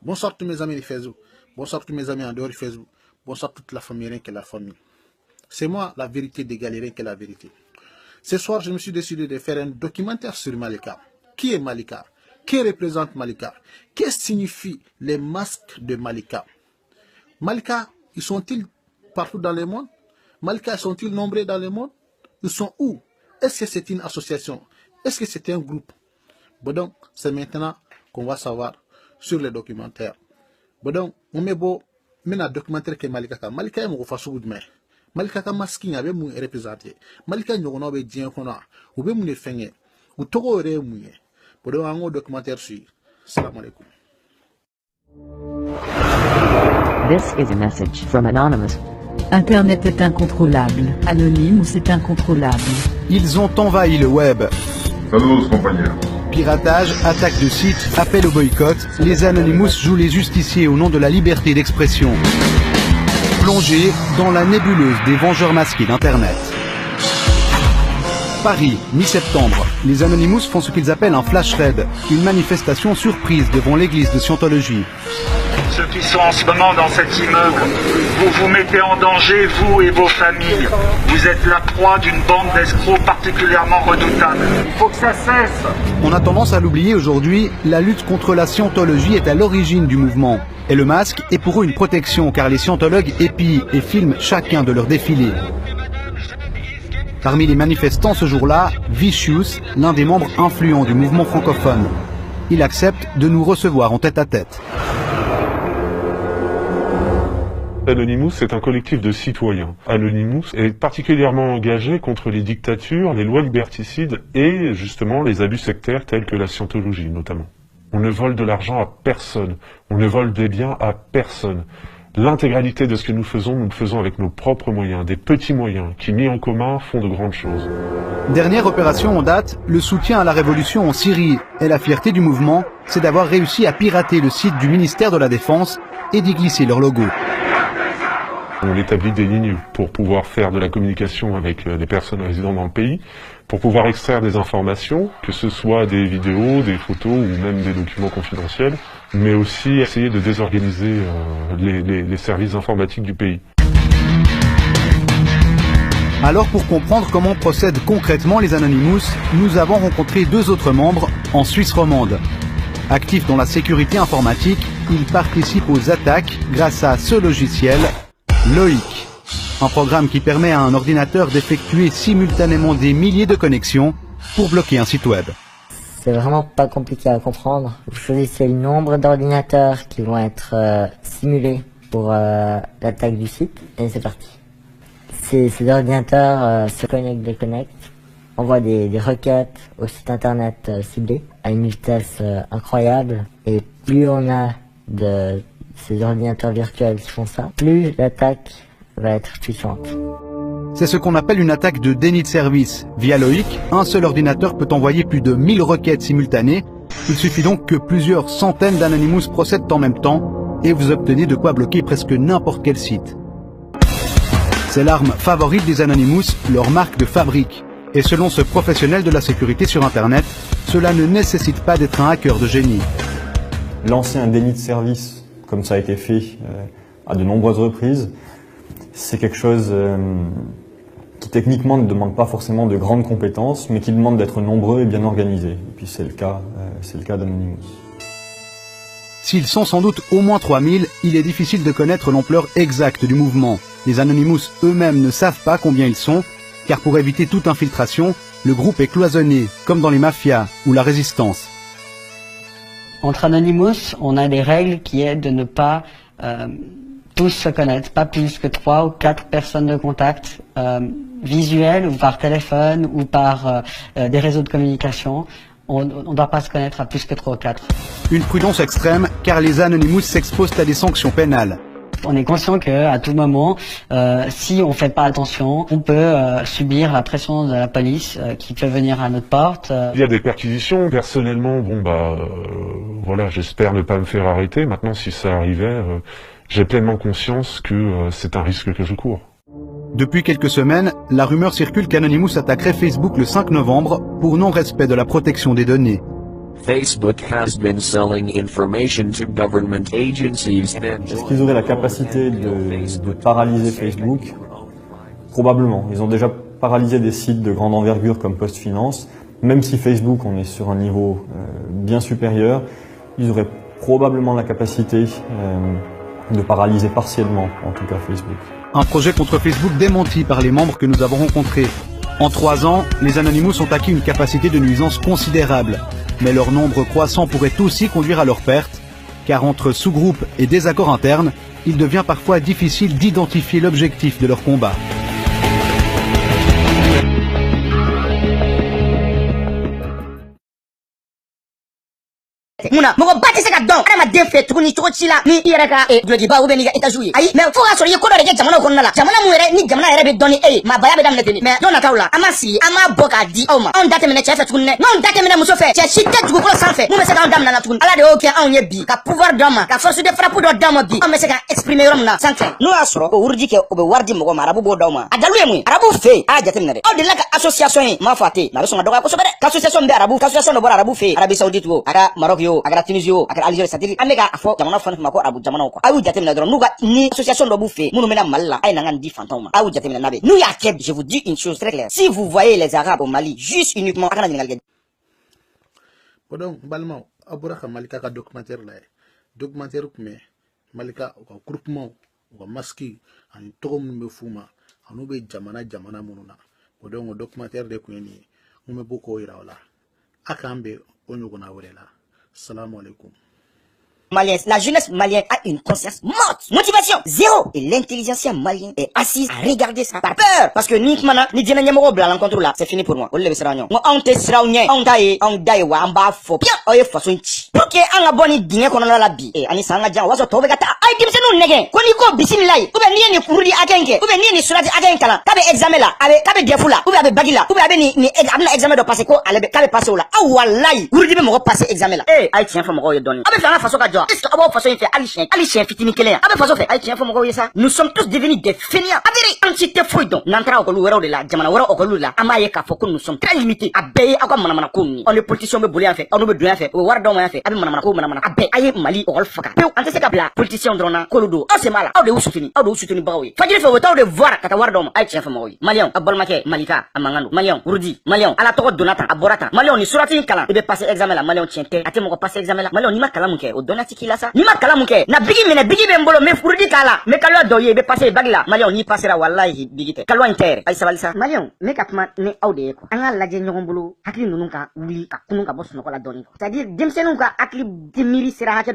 Bonsoir tous mes amis de Facebook. Bonsoir tous mes amis en dehors de Facebook. Bonsoir toute la famille, rien que la famille. C'est moi la vérité des galériens que la vérité. Ce soir, je me suis décidé de faire un documentaire sur Malika. Qui est Malika? Qui représente Malika? Qu'est-ce que signifient les masques de Malika? Malika, ils sont-ils partout dans le monde? Malika, sont-ils nombreux dans le monde? Ils sont où? Est-ce que c'est une association? Est-ce que c'est un groupe? Bon donc, c'est maintenant qu'on va savoir sur le documentaire. Bon donc, on met beau, mais un documentaire que Malika ka. Malika est mon façon de me. Malika ka masking avait mon représenté. Malika n'y a pas bien qu'on a. Ou bien mon effet. Ou tout aurait mouillé. Bon donc, un documentaire sur. Salam alaikum. This is a message from Anonymous. Internet est incontrôlable. Anonymous est incontrôlable. Ils ont envahi le web. Saludos, compañeros. Piratage, attaque de sites, appel au boycott, les Anonymous jouent les justiciers au nom de la liberté d'expression. Plongés dans la nébuleuse des vengeurs masqués d'Internet. Paris, mi-septembre, les Anonymous font ce qu'ils appellent un flash raid, une manifestation surprise devant l'église de Scientologie. Ceux qui sont en ce moment dans cet immeuble, vous vous mettez en danger, vous et vos familles. Vous êtes la proie d'une bande d'escrocs particulièrement redoutable. Il faut que ça cesse. On a tendance à l'oublier aujourd'hui, la lutte contre la scientologie est à l'origine du mouvement. Et le masque est pour eux une protection car les scientologues épient et filment chacun de leurs défilés. Parmi les manifestants ce jour-là, Vicious, l'un des membres influents du mouvement francophone. Il accepte de nous recevoir en tête-à-tête. Anonymous est un collectif de citoyens. Anonymous est particulièrement engagé contre les dictatures, les lois liberticides et justement les abus sectaires tels que la scientologie notamment. On ne vole de l'argent à personne, on ne vole des biens à personne. L'intégralité de ce que nous le faisons avec nos propres moyens, des petits moyens qui mis en commun font de grandes choses. Dernière opération en date, le soutien à la révolution en Syrie. Et la fierté du mouvement, c'est d'avoir réussi à pirater le site du ministère de la Défense et d'y glisser leur logo. On établit des lignes pour pouvoir faire de la communication avec des personnes résidant dans le pays, pour pouvoir extraire des informations, que ce soit des vidéos, des photos ou même des documents confidentiels, mais aussi essayer de désorganiser les services informatiques du pays. Alors pour comprendre comment procèdent concrètement les Anonymous, nous avons rencontré deux autres membres en Suisse romande. Actifs dans la sécurité informatique, ils participent aux attaques grâce à ce logiciel, Loïc, un programme qui permet à un ordinateur d'effectuer simultanément des milliers de connexions pour bloquer un site web. C'est vraiment pas compliqué à comprendre. Vous choisissez le nombre d'ordinateurs qui vont être simulés pour l'attaque du site et c'est parti. Ces ordinateurs se déconnectent, envoient des requêtes au site internet ciblé à une vitesse incroyable et plus on a de ces ordinateurs virtuels qui font ça, plus l'attaque va être puissante. C'est ce qu'on appelle une attaque de déni de service. Via Loïc, un seul ordinateur peut envoyer plus de 1000 requêtes simultanées. Il suffit donc que plusieurs centaines d'Anonymous procèdent en même temps et vous obtenez de quoi bloquer presque n'importe quel site. C'est l'arme favorite des Anonymous, leur marque de fabrique. Et selon ce professionnel de la sécurité sur Internet, cela ne nécessite pas d'être un hacker de génie. Lancer un déni de service, comme ça a été fait à de nombreuses reprises, c'est quelque chose qui techniquement ne demande pas forcément de grandes compétences, mais qui demande d'être nombreux et bien organisés. Et puis c'est le cas d'Anonymous. S'ils sont sans doute au moins 3000, il est difficile de connaître l'ampleur exacte du mouvement. Les Anonymous eux-mêmes ne savent pas combien ils sont, car pour éviter toute infiltration, le groupe est cloisonné, comme dans les mafias ou la résistance. Entre Anonymous, on a des règles qui est de ne pas tous se connaître, pas plus que 3 ou 4 personnes de contact visuelles ou par téléphone ou par des réseaux de communication. On ne doit pas se connaître à plus que 3 ou 4. Une prudence extrême, car les Anonymous s'exposent à des sanctions pénales. On est conscient qu'à tout moment, si on ne fait pas attention, on peut subir la pression de la police qui peut venir à notre porte. Il y a des perquisitions. Personnellement, voilà, j'espère ne pas me faire arrêter. Maintenant, si ça arrivait, j'ai pleinement conscience que c'est un risque que je cours. Depuis quelques semaines, la rumeur circule qu'Anonymous attaquerait Facebook le 5 novembre pour non-respect de la protection des données. Facebook has been selling information to government agencies and Est-ce qu'ils auraient la capacité de paralyser Facebook? Probablement. Ils ont déjà paralysé des sites de grande envergure comme PostFinance. Même si Facebook, on est sur un niveau bien supérieur, ils auraient probablement la capacité de paralyser partiellement, en tout cas, Facebook. Un projet contre Facebook démenti par les membres que nous avons rencontrés. En 3 ans, les Anonymous ont acquis une capacité de nuisance considérable. Mais leur nombre croissant pourrait aussi conduire à leur perte, car entre sous-groupes et désaccords internes, il devient parfois difficile d'identifier l'objectif de leur combat. Muna mogo bati se ka don adama den fe tuguni cogo ci la ni yɛrɛ ka duloki ba ni ka étage ye ayi mais fo ka sɔrɔ i ye ko dɔ de kɛ jamana kɔnɔna la jamana mun yɛrɛ ni jamana yɛrɛ bɛ dɔn ni e ye maabaya bɛ daminɛ ten mais don nataw la an ma sigi an m'a bɔ k'a di aw ma anw da tɛmɛnɛ cɛ fɛ tuguni dɛ n'anw da tɛmɛnɛ muso fɛ cɛ si tɛ dugukolo sanfɛ mun bɛ se k'anw damina la tuguni ala de y'o kɛ anw ye bi ka pouvoir d'an ma ka force de frappe dɔ d'an ma bi anw bɛ se ka exprimer yɔrɔ min na sans crainte n'o y'a sɔrɔ o wuruji kɛ o bɛ wari di mɔgɔ ma arabu b'o d'aw ma a dalu ye mun ye arabu fɛ yen a y'a jateminɛ dɛ aw delila ka association ye m'a fɔ a tɛ yen mais a bɛ sɔn ka dɔgɔya kosɛbɛ dɛ k'association bɛ arabu k'association dɔ bɔra arabu fɛ yen Arabie Saoudite o a kɛra Maroc ye o a kɛra Tunisie o a kɛra Algérie c'est-à-dire an bɛ k'a fɔ jamana fɛn fɛn ma ko arabu jamanaw quoi a y'u jateminɛ dɔrɔn n'u ka ni association dɔ b'u fɛ yen minnu bɛna Mali la a ye na n ka nin di fantanw ma a y'u jateminɛ n'a bɛ n'u y'a kɛ je vous dis une chose très claire si vous voyez les Arabes au Mali juste uniquement a kana ɲininkali kɛ. Bon balimaw a bɔra ka Malika ka documentaire la documentaire tun bɛ Malika u ka groupement u ka masque ani tɔgɔ minnu bɛ f'u ma ani bɛ jamana minnu na o donc documentaire de kun ye nin ye mun bɛ bɔ k'o yira o la a k'an bɛn o ɲɔgɔnna wɛrɛ la salamu alaikum. Maliens, la jeunesse malienne a une conscience morte. Motivation, zéro. Et l'intelligentsia malienne est assise à regarder ça par peur. Parce que ni mana, ni djena nyamoro bla l'encontre là, c'est fini pour moi. Olé besra nyon. Moi, on te sera nyen, on daye wa, on ba fo. Bien, oye façon nchi. Pour que an aboni dingé kono la bi. Eh, ani sanga jan, waso tobe gata. Ay, dimse nou negen. Koni ko bisimilayi. Ube niye ni kurudi akenke. Ube niye ni surati akenkala. Kabe examen la, kabe defu la. Ube abe bagi la. Ube abe ni abna examen do passe ko, kabe passe ou la. Ah, wallahi. Kurudi be moko passe examen la. Eh, ay tien fa moko ye doni. Abe fanga façon ka est-ce que avant façon il fait Ali chien fitini kelen abe façon fait Ali chien faut moko ça nous sommes tous devenus des fainéants avéré entité fouille donc n'entra okolu wéro de la jamana wéro okolu la amaye ka foko nous sommes très limités abe akwa manamana ko ni on est politicien be boli en fait on be doyen fait o war do mo fait abe manamana ko manamana abe aye Mali okol faka pe ante se ka bla politicien drona koludo o c'est mal aw de soutenu bawe fajiri fe wotaw de voir kata war do mo Ali chien faut moko Malion abol make Malika amangando Malion Rudi Malion ala to donata aborata Malion ni surati kala be passer examen la Malion tiente ate moko passer examen la Malion ni makala munke o donati kila sa ni makala munke na bigi mene bigi be mbolo me furudi kala me kalwa doye be passer bagla Malion ni passera wallahi bigite kalwa inter ay sabalisa Malion me kapma ne awde ko anga laje nyogon bolo hakili nunun ka wuli ka kunun ka boss no ko la doni c'est à dire demsenu ka akli dimiri sira hake